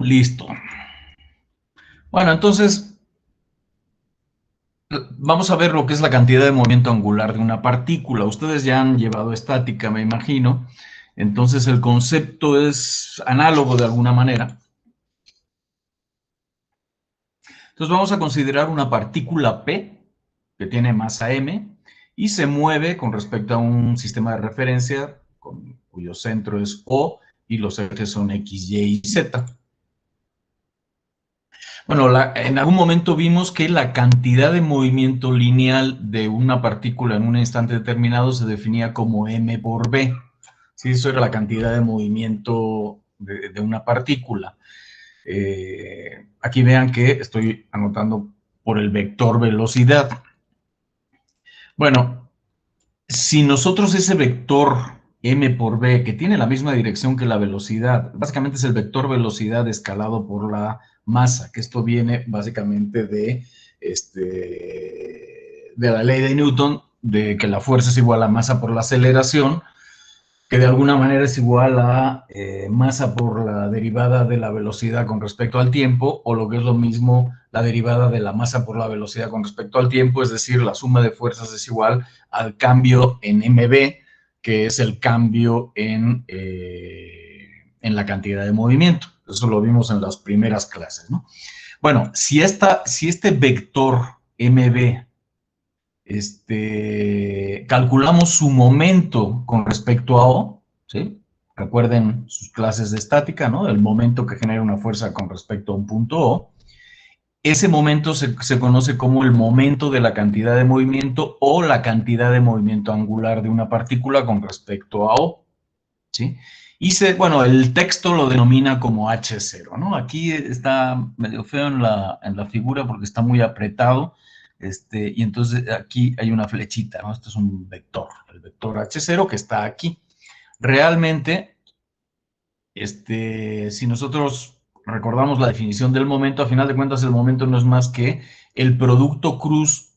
listo. Bueno, entonces vamos a ver lo que es la cantidad de movimiento angular de una partícula. Ustedes ya han llevado estática, me imagino. Entonces el concepto es análogo de alguna manera. Entonces vamos a considerar una partícula P que tiene masa m y se mueve con respecto a un sistema de referencia cuyo centro es O y los ejes son X, Y y Z. Bueno, en algún momento vimos que la cantidad de movimiento lineal de una partícula en un instante determinado se definía como m por b. ¿Sí? Eso era la cantidad de movimiento de una partícula. Aquí vean que estoy anotando por el vector velocidad. Bueno, si nosotros ese vector m por b, que tiene la misma dirección que la velocidad, básicamente es el vector velocidad escalado por la masa, que esto viene básicamente de la ley de Newton, de que la fuerza es igual a masa por la aceleración, que de alguna manera es igual a masa por la derivada de la velocidad con respecto al tiempo, o lo que es lo mismo, la derivada de la masa por la velocidad con respecto al tiempo, es decir, la suma de fuerzas es igual al cambio en mv, que es el cambio en la cantidad de movimiento. Eso lo vimos en las primeras clases, ¿no? Bueno, si este vector mv calculamos su momento con respecto a O, ¿sí? Recuerden sus clases de estática, ¿no? El momento que genera una fuerza con respecto a un punto O. Ese momento se conoce como el momento de la cantidad de movimiento o la cantidad de movimiento angular de una partícula con respecto a O, ¿sí? Y bueno, el texto lo denomina como H0, ¿no? Aquí está medio feo en la figura porque está muy apretado, y entonces aquí hay una flechita, ¿no? Esto es un vector, el vector H0 que está aquí. Realmente, si nosotros recordamos la definición del momento, a final de cuentas el momento no es más que el producto cruz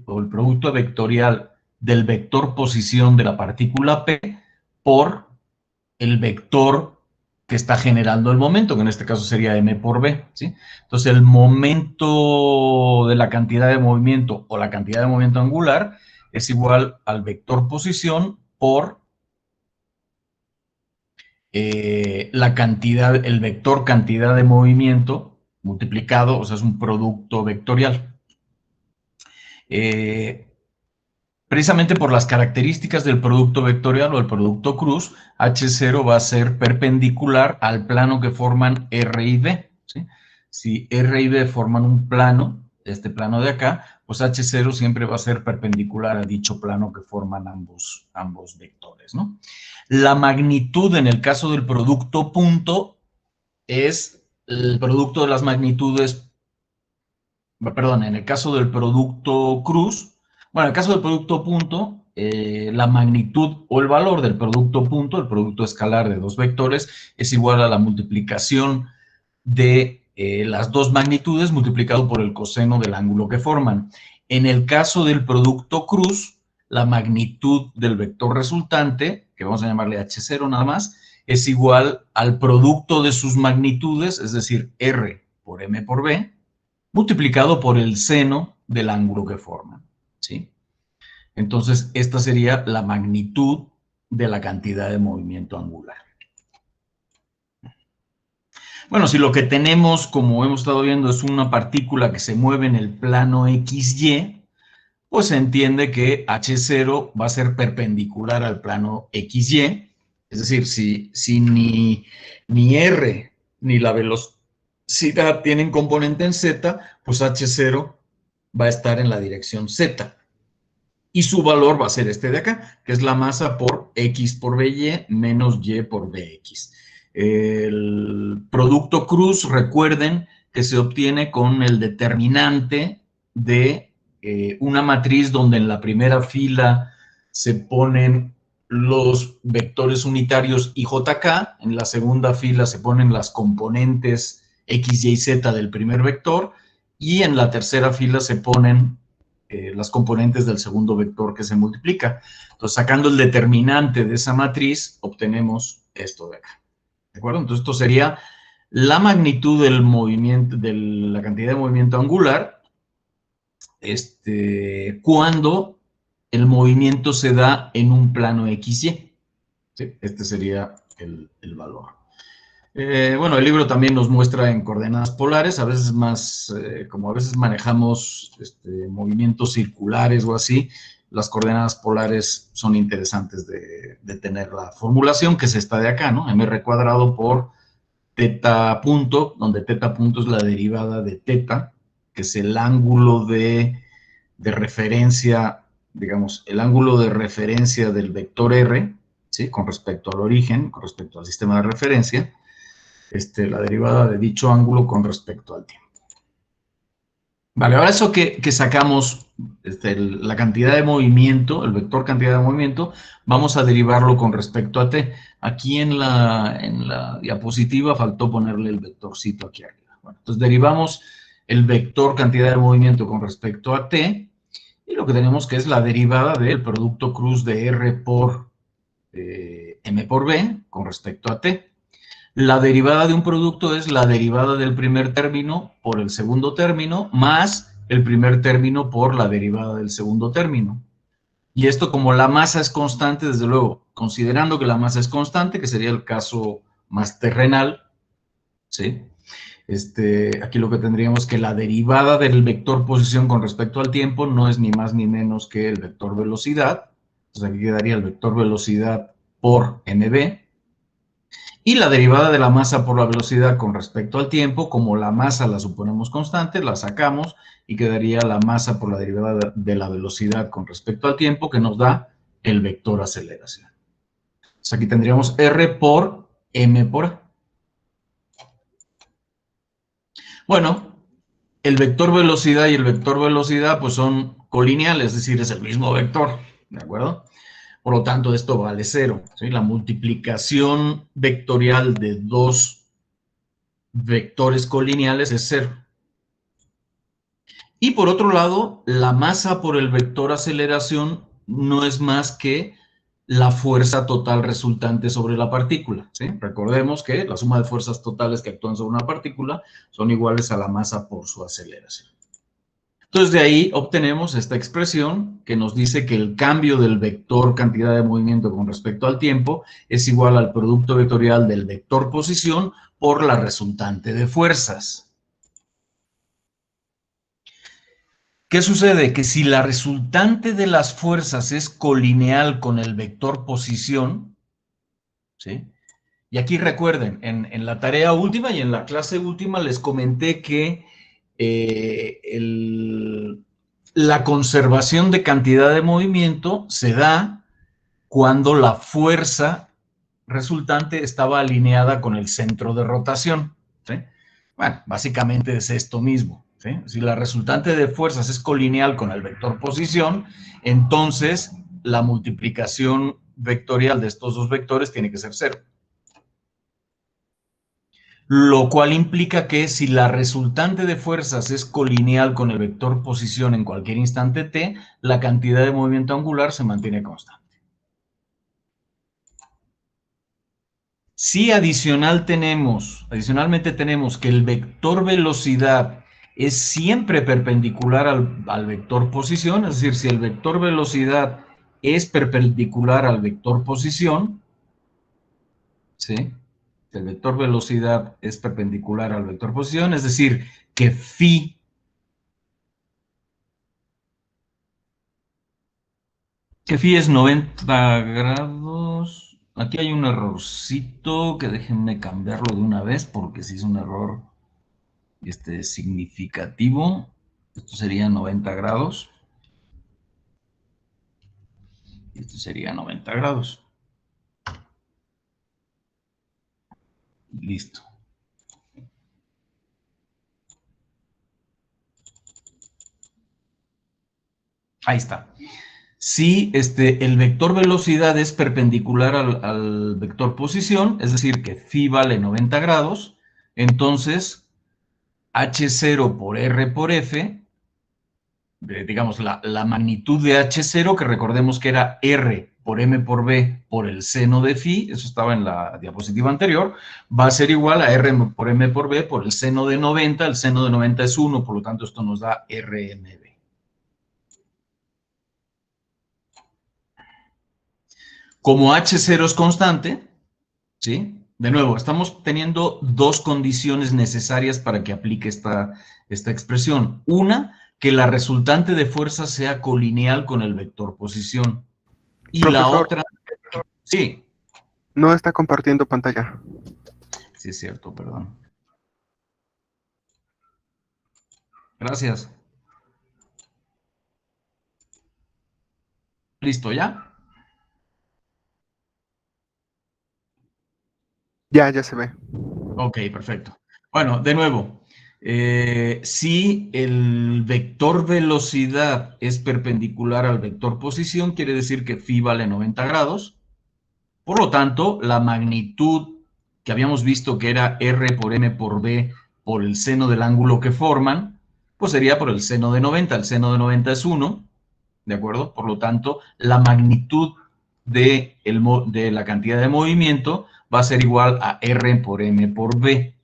o el producto vectorial del vector posición de la partícula P por el vector que está generando el momento, que en este caso sería m por b, ¿sí? Entonces, el momento de la cantidad de movimiento o la cantidad de movimiento angular es igual al vector posición por la cantidad, el vector cantidad de movimiento multiplicado, o sea, es un producto vectorial. Precisamente por las características del producto vectorial o el producto cruz, H0 va a ser perpendicular al plano que forman R y B, ¿sí? Si R y B forman un plano, este plano de acá, pues H0 siempre va a ser perpendicular a dicho plano que forman ambos vectores, ¿no? La magnitud en el caso del producto punto es el producto de las magnitudes, perdón, en el caso del producto cruz, bueno, en el caso del producto punto, la magnitud o el valor del producto punto, el producto escalar de dos vectores, es igual a la multiplicación de las dos magnitudes multiplicado por el coseno del ángulo que forman. En el caso del producto cruz, la magnitud del vector resultante, que vamos a llamarle H0 nada más, es igual al producto de sus magnitudes, es decir, R por M por B, multiplicado por el seno del ángulo que forman, ¿sí? Entonces, esta sería la magnitud de la cantidad de movimiento angular. Bueno, si lo que tenemos, como hemos estado viendo, es una partícula que se mueve en el plano XY, pues se entiende que H0 va a ser perpendicular al plano XY. Es decir, si ni R ni la velocidad tienen componente en Z, pues H0 va a estar en la dirección Z. Y su valor va a ser este de acá, que es la masa por X por BY menos Y por BX. El producto cruz, recuerden que se obtiene con el determinante de una matriz donde en la primera fila se ponen los vectores unitarios IJK, en la segunda fila se ponen las componentes X, Y, Z del primer vector, y en la tercera fila se ponen las componentes del segundo vector que se multiplica. Entonces, sacando el determinante de esa matriz, obtenemos esto de acá. ¿De acuerdo? Entonces, esto sería la magnitud del movimiento, de la cantidad de movimiento angular, cuando el movimiento se da en un plano XY. ¿Sí? Este sería el valor. Bueno, el libro también nos muestra en coordenadas polares, a veces más, como a veces manejamos movimientos circulares o así, las coordenadas polares son interesantes de tener la formulación, que es esta de acá, ¿no? mr cuadrado por teta punto, donde teta punto es la derivada de teta, que es el ángulo de referencia, digamos, el ángulo de referencia del vector R, ¿sí? Con respecto al origen, con respecto al sistema de referencia, la derivada de dicho ángulo con respecto al tiempo. Vale, ahora eso que sacamos, la cantidad de movimiento, el vector cantidad de movimiento, vamos a derivarlo con respecto a t. Aquí en la diapositiva faltó ponerle el vectorcito aquí arriba. Bueno, entonces derivamos el vector cantidad de movimiento con respecto a t, y lo que tenemos que es la derivada del producto cruz de r por m por b con respecto a t. La derivada de un producto es la derivada del primer término por el segundo término más el primer término por la derivada del segundo término. Y esto, como la masa es constante, desde luego, considerando que la masa es constante, que sería el caso más terrenal, ¿sí? Aquí lo que tendríamos que la derivada del vector posición con respecto al tiempo no es ni más ni menos que el vector velocidad. Entonces aquí quedaría el vector velocidad por mv. Y la derivada de la masa por la velocidad con respecto al tiempo, como la masa la suponemos constante, la sacamos y quedaría la masa por la derivada de la velocidad con respecto al tiempo, que nos da el vector aceleración. Entonces aquí tendríamos R por M por A. Bueno, el vector velocidad y el vector velocidad pues son colineales, es decir, es el mismo vector, ¿de acuerdo? Por lo tanto, esto vale 0. ¿Sí? La multiplicación vectorial de dos vectores colineales es 0. Y por otro lado, la masa por el vector aceleración no es más que la fuerza total resultante sobre la partícula. ¿Sí? Recordemos que la suma de fuerzas totales que actúan sobre una partícula son iguales a la masa por su aceleración. Entonces, de ahí obtenemos esta expresión que nos dice que el cambio del vector cantidad de movimiento con respecto al tiempo es igual al producto vectorial del vector posición por la resultante de fuerzas. ¿Qué sucede? Que si la resultante de las fuerzas es colineal con el vector posición, ¿sí? Y aquí recuerden, en la tarea última y en la clase última les comenté que la conservación de cantidad de movimiento se da cuando la fuerza resultante estaba alineada con el centro de rotación. ¿Sí? Bueno, básicamente es esto mismo. ¿Sí? Si la resultante de fuerzas es colineal con el vector posición, entonces la multiplicación vectorial de estos dos vectores tiene que ser 0. Lo cual implica que si la resultante de fuerzas es colineal con el vector posición en cualquier instante t, la cantidad de movimiento angular se mantiene constante. Si adicionalmente tenemos que el vector velocidad es siempre perpendicular al vector posición, es decir, si el vector velocidad es perpendicular al vector posición, ¿sí? El vector velocidad es perpendicular al vector posición, es decir, que phi es 90 grados. Aquí hay un errorcito que déjenme cambiarlo de una vez porque si es un error significativo. Esto sería 90 grados. Esto sería 90 grados. Listo. Ahí está. Si el vector velocidad es perpendicular al vector posición, es decir, que phi vale 90 grados, entonces h0 por r por f, digamos, la magnitud de h0, que recordemos que era r por m por b por el seno de phi, eso estaba en la diapositiva anterior, va a ser igual a r por m por b por el seno de 90, el seno de 90 es 1, por lo tanto esto nos da rmb. Como h0 es constante, ¿sí? De nuevo, estamos teniendo dos condiciones necesarias para que aplique esta expresión. Una, que la resultante de fuerza sea colineal con el vector posición. Y la Profesor, otra, sí, no está compartiendo pantalla. sí es cierto, perdón. Gracias. ¿Listo ya? Ya se ve. Ok, perfecto. Bueno, de nuevo, si el vector velocidad es perpendicular al vector posición, quiere decir que phi vale 90 grados. Por lo tanto, la magnitud que habíamos visto que era r por m por b por el seno del ángulo que forman, pues sería por el seno de 90. El seno de 90 es 1, ¿de acuerdo? Por lo tanto, la magnitud de la cantidad de movimiento va a ser igual a r por m por b.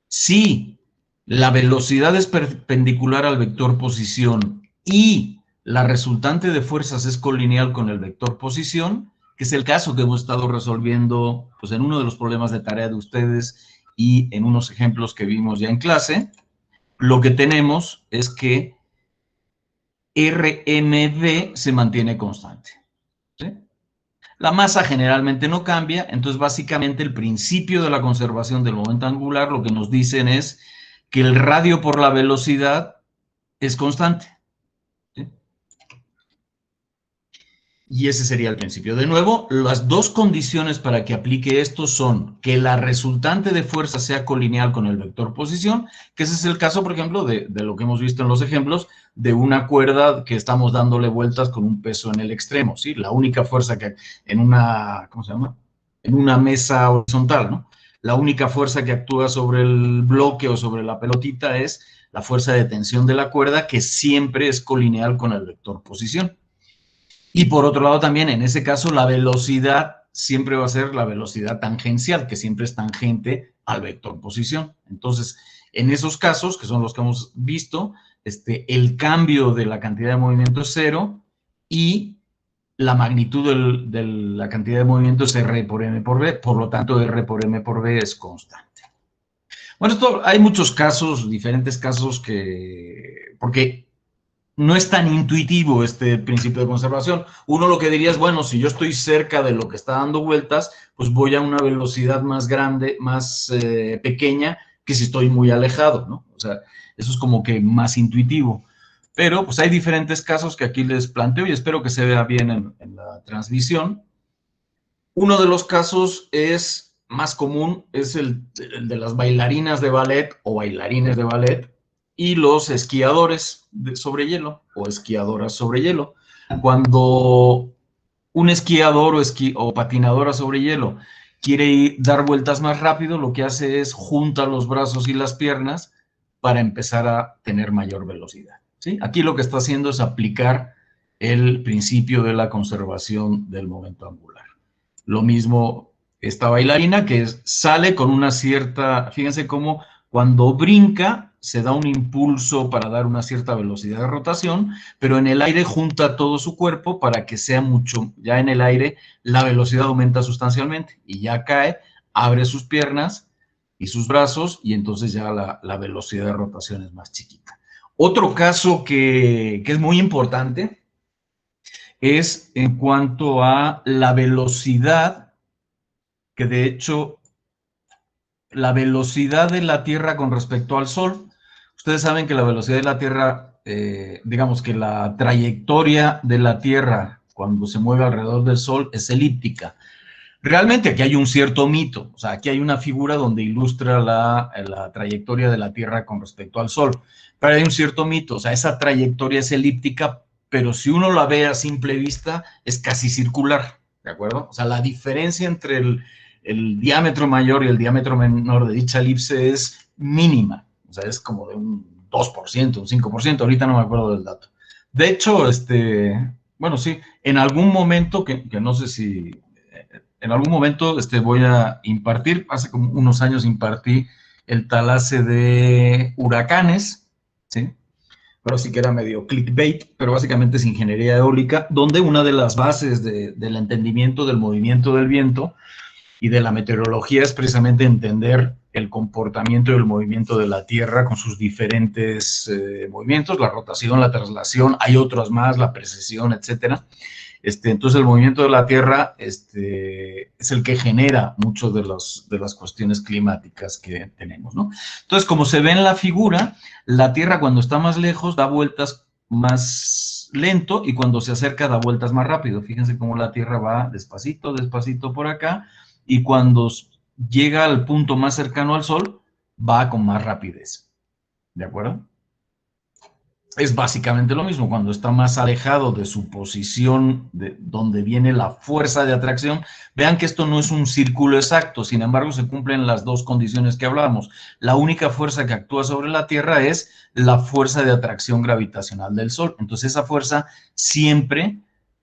Si la velocidad es perpendicular al vector posición y la resultante de fuerzas es colineal con el vector posición, que es el caso que hemos estado resolviendo pues, en uno de los problemas de tarea de ustedes y en unos ejemplos que vimos ya en clase, lo que tenemos es que RMB se mantiene constante. ¿Sí? La masa generalmente no cambia, entonces básicamente el principio de la conservación del momento angular lo que nos dicen es que el radio por la velocidad es constante. ¿Sí? Y ese sería el principio. De nuevo, las dos condiciones para que aplique esto son que la resultante de fuerza sea colineal con el vector posición, que ese es el caso, por ejemplo, de lo que hemos visto en los ejemplos, de una cuerda que estamos dándole vueltas con un peso en el extremo, ¿sí? La única fuerza que en una, ¿cómo se llama? En una mesa horizontal, ¿no? La única fuerza que actúa sobre el bloque o sobre la pelotita es la fuerza de tensión de la cuerda, que siempre es colineal con el vector posición. Y por otro lado también, en ese caso, la velocidad siempre va a ser la velocidad tangencial, que siempre es tangente al vector posición. Entonces, en esos casos, que son los que hemos visto, el cambio de la cantidad de movimiento es cero y la magnitud de la cantidad de movimiento es R por M por B, por lo tanto, R por M por B es constante. Bueno, hay muchos casos, diferentes casos porque no es tan intuitivo este principio de conservación. Uno lo que diría es, bueno, si yo estoy cerca de lo que está dando vueltas, pues voy a una velocidad más grande, más pequeña, que si estoy muy alejado, ¿no? O sea, eso es como que más intuitivo. Pero pues hay diferentes casos que aquí les planteo y espero que se vea bien en la transmisión. Uno de los casos es más común, es el de las bailarinas de ballet o bailarines de ballet y los esquiadores sobre hielo o esquiadoras sobre hielo. Cuando un esquiador o patinadora sobre hielo quiere dar vueltas más rápido, lo que hace es junta los brazos y las piernas para empezar a tener mayor velocidad. ¿Sí? Aquí lo que está haciendo es aplicar el principio de la conservación del momento angular. Lo mismo esta bailarina que sale con una cierta, fíjense cómo cuando brinca se da un impulso para dar una cierta velocidad de rotación, pero en el aire junta todo su cuerpo para que sea mucho, ya en el aire la velocidad aumenta sustancialmente y ya cae, abre sus piernas y sus brazos y entonces ya la velocidad de rotación es más chiquita. Otro caso que es muy importante es en cuanto a la velocidad, que de hecho la velocidad de la Tierra con respecto al Sol, ustedes saben que la velocidad de la Tierra, digamos que la trayectoria de la Tierra cuando se mueve alrededor del Sol es elíptica. Realmente aquí hay un cierto mito, o sea, aquí hay una figura donde ilustra la trayectoria de la Tierra con respecto al Sol, pero hay un cierto mito, o sea, esa trayectoria es elíptica, pero si uno la ve a simple vista, es casi circular, ¿de acuerdo? O sea, la diferencia entre el diámetro mayor y el diámetro menor de dicha elipse es mínima, o sea, es como de un 2%, un 5%, ahorita no me acuerdo del dato. De hecho, Bueno, sí, en algún momento, que no sé si, en algún momento voy a impartir, hace como unos años impartí el talase de huracanes, ¿sí? Pero sí que era medio clickbait, pero básicamente es ingeniería eólica, donde una de las bases del entendimiento del movimiento del viento y de la meteorología es precisamente entender el comportamiento y el movimiento de la Tierra con sus diferentes movimientos, la rotación, la traslación, hay otros más, la precesión, etcétera. Entonces el movimiento de la Tierra es el que genera muchas de las cuestiones climáticas que tenemos, ¿no? Entonces, como se ve en la figura, la Tierra cuando está más lejos da vueltas más lento y cuando se acerca da vueltas más rápido. Fíjense cómo la Tierra va despacito, despacito por acá y cuando llega al punto más cercano al Sol va con más rapidez. ¿De acuerdo? Es básicamente lo mismo, cuando está más alejado de su posición de donde viene la fuerza de atracción. Vean que esto no es un círculo exacto, sin embargo se cumplen las dos condiciones que hablábamos. La única fuerza que actúa sobre la Tierra es la fuerza de atracción gravitacional del Sol. Entonces esa fuerza siempre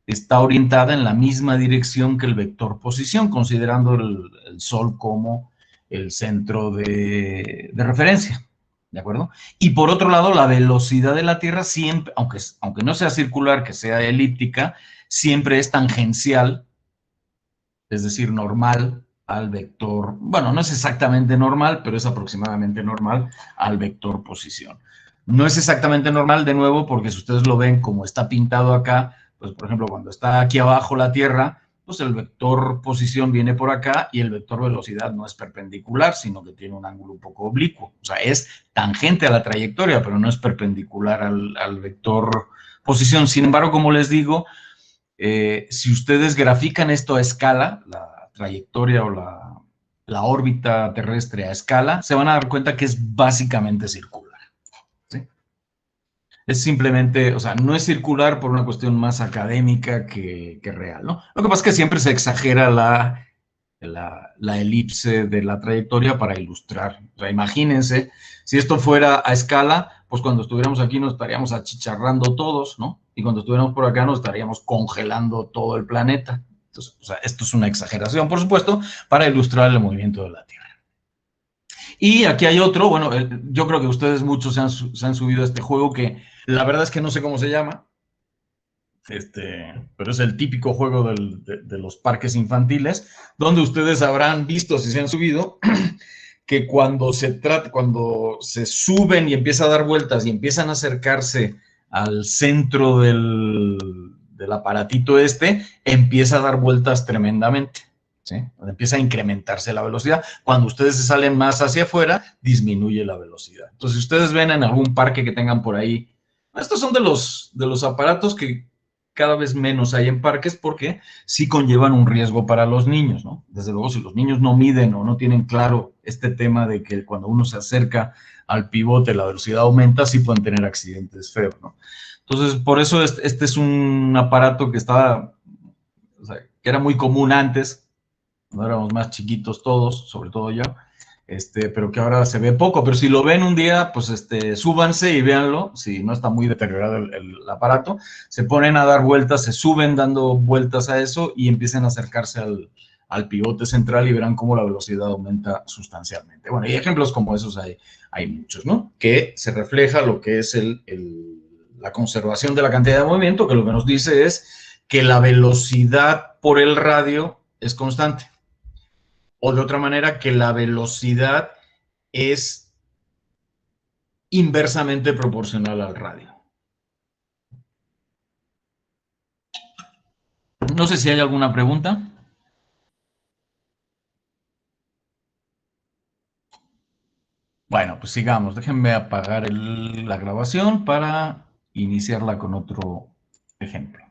está orientada en la misma dirección que el vector posición, considerando el Sol como el centro de referencia. ¿De acuerdo? Y por otro lado, la velocidad de la Tierra siempre, aunque no sea circular, que sea elíptica, siempre es tangencial, es decir, normal al vector, bueno, no es exactamente normal, pero es aproximadamente normal al vector posición. No es exactamente normal, de nuevo, porque si ustedes lo ven como está pintado acá, pues por ejemplo, cuando está aquí abajo la Tierra, pues el vector posición viene por acá y el vector velocidad no es perpendicular, sino que tiene un ángulo un poco oblicuo. O sea, es tangente a la trayectoria, pero no es perpendicular al vector posición. Sin embargo, como les digo, si ustedes grafican esto a escala, la trayectoria o la órbita terrestre a escala, se van a dar cuenta que es básicamente circular. ¿Sí? Es simplemente, o sea, no es circular por una cuestión más académica que real, ¿no? Lo que pasa es que siempre se exagera la elipse de la trayectoria para ilustrar. O sea, imagínense, si esto fuera a escala, pues cuando estuviéramos aquí nos estaríamos achicharrando todos, ¿no? Y cuando estuviéramos por acá nos estaríamos congelando todo el planeta. Entonces, o sea, esto es una exageración, por supuesto, para ilustrar el movimiento de la Tierra. Y aquí hay otro, bueno, yo creo que ustedes muchos se han subido a este juego que la verdad es que no sé cómo se llama, pero es el típico juego de los parques infantiles, donde ustedes habrán visto, si se han subido, que cuando se suben y empieza a dar vueltas y empiezan a acercarse al centro del aparatito empieza a dar vueltas tremendamente. ¿Sí? Empieza a incrementarse la velocidad. Cuando ustedes se salen más hacia afuera, disminuye la velocidad. Entonces, si ustedes ven en algún parque que tengan por ahí, estos son de los aparatos que cada vez menos hay en parques porque sí conllevan un riesgo para los niños, ¿no? Desde luego, si los niños no miden o no tienen claro este tema de que cuando uno se acerca al pivote la velocidad aumenta, sí pueden tener accidentes feos, ¿no? Entonces, por eso este es un aparato que estaba, o sea, que era muy común antes, cuando éramos más chiquitos todos, sobre todo yo, pero que ahora se ve poco, pero si lo ven un día, pues súbanse y véanlo, si no está muy deteriorado el aparato, se ponen a dar vueltas, se suben dando vueltas a eso y empiezan a acercarse al pivote central y verán cómo la velocidad aumenta sustancialmente. Bueno, y ejemplos como esos hay muchos, ¿no? Que se refleja lo que es la conservación de la cantidad de movimiento, que lo que nos dice es que la velocidad por el radio es constante. O de otra manera, que la velocidad es inversamente proporcional al radio. No sé si hay alguna pregunta. Bueno, pues sigamos. Déjenme apagar la grabación para iniciarla con otro ejemplo.